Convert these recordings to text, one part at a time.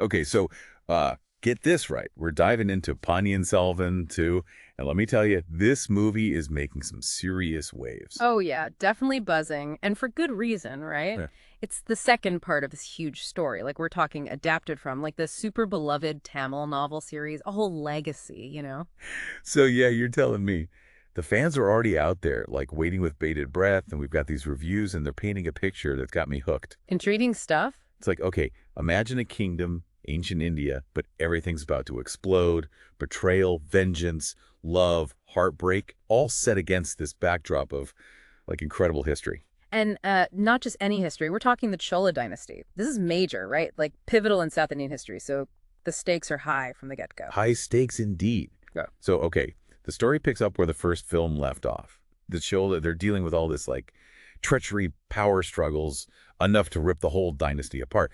Okay, so get this right. We're diving into Ponniyin Selvan too, and let me tell you, this movie is making some serious waves. Oh, yeah, definitely buzzing, and for good reason, right? Yeah. It's the second part of this huge story, like we're talking adapted from, like the super beloved Tamil novel series, a whole legacy, you know? So yeah, you're telling me the fans are already out there, like waiting with bated breath, and we've got these reviews, and they're painting a picture that's got me hooked. Intriguing stuff? It's like, okay, imagine a kingdom, ancient India, but everything's about to explode. Betrayal, vengeance, love, heartbreak, all set against this backdrop of like incredible history. And not just any history, we're talking the Chola dynasty. This is major, right? Like pivotal in South Indian history, so the stakes are high from the get-go. High stakes indeed. Yeah. So, okay, the story picks up where the first film left off. The show that they're dealing with all this like treachery, power struggles, enough to rip the whole dynasty apart.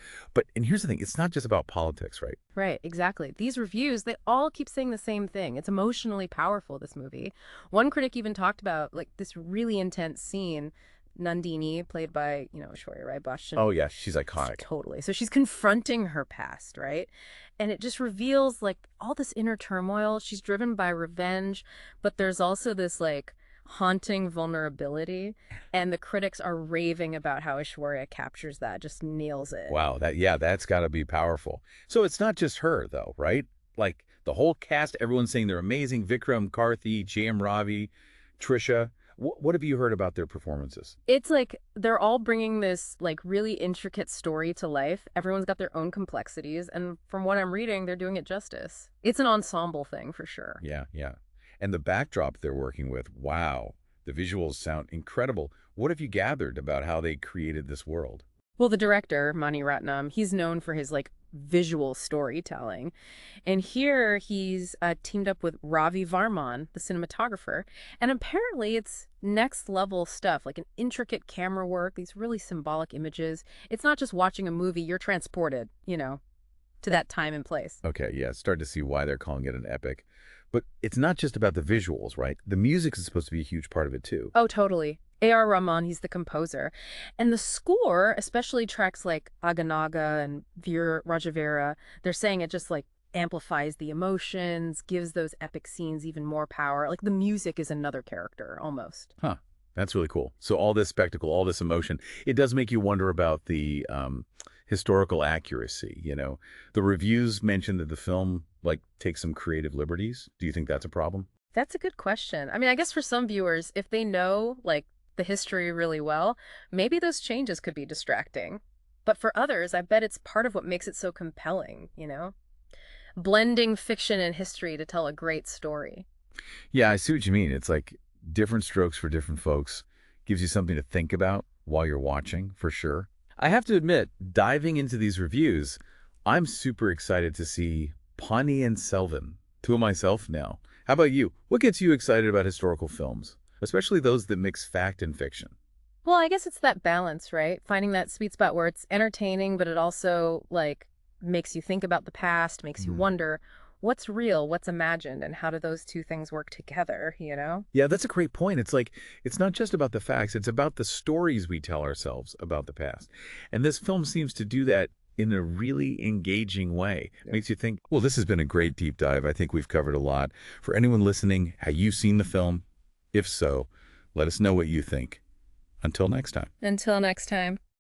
And here's the thing, it's not just about politics, right? Right, exactly. These reviews, they all keep saying the same thing. It's emotionally powerful, this movie. One critic even talked about like this really intense scene, Nandini, played by, Aishwarya, right? Bachchan. Oh yeah, she's iconic. Totally. So she's confronting her past, right? And it just reveals like all this inner turmoil. She's driven by revenge, but there's also this like haunting vulnerability. And the critics are raving about how Aishwarya captures that, just nails it. Wow, that's got to be powerful. So it's not just her though, right? Like the whole cast, everyone's saying they're amazing. Vikram, Karthi, Jayam, Ravi, Trisha. What have you heard about their performances? It's like they're all bringing this like really intricate story to life. Everyone's got their own complexities, and from what I'm reading, they're doing it justice. It's an ensemble thing for sure. Yeah, yeah. And the backdrop they're working with, wow, the visuals sound incredible. What have you gathered about how they created this world? Well, the director, Mani Ratnam, he's known for his like visual storytelling. And here he's teamed up with Ravi Varman, the cinematographer. And apparently it's next level stuff, like an intricate camera work, these really symbolic images. It's not just watching a movie, you're transported, to that time and place. Okay, yeah, start to see why they're calling it an epic. But it's not just about the visuals, right? The music is supposed to be a huge part of it too. Oh, totally. Rahman, he's the composer. And the score, especially tracks like Aganaga and Veer Rajavera, they're saying it just like amplifies the emotions, gives those epic scenes even more power. Like the music is another character almost. Huh. That's really cool. So all this spectacle, all this emotion, it does make you wonder about the historical accuracy, The reviews mention that the film like takes some creative liberties. Do you think that's a problem? That's a good question. I mean, I guess for some viewers, if they know like the history really well, maybe those changes could be distracting. But for others, I bet it's part of what makes it so compelling. Blending fiction and history to tell a great story. Yeah, I see what you mean. It's like different strokes for different folks. Gives you something to think about while you're watching, for sure. I have to admit, diving into these reviews, I'm super excited to see Ponniyin Selvan. To myself now. How about you? What gets you excited about historical films, especially those that mix fact and fiction? Well, I guess it's that balance, right? Finding that sweet spot where it's entertaining, but it also like makes you think about the past, makes you wonder what's real, what's imagined, and how do those two things work together? Yeah, that's a great point. It's like, it's not just about the facts, it's about the stories we tell ourselves about the past. And this film seems to do that in a really engaging way. Yeah. Makes you think, well, this has been a great deep dive. I think we've covered a lot. For anyone listening, have you seen the film? If so, let us know what you think. Until next time. Until next time.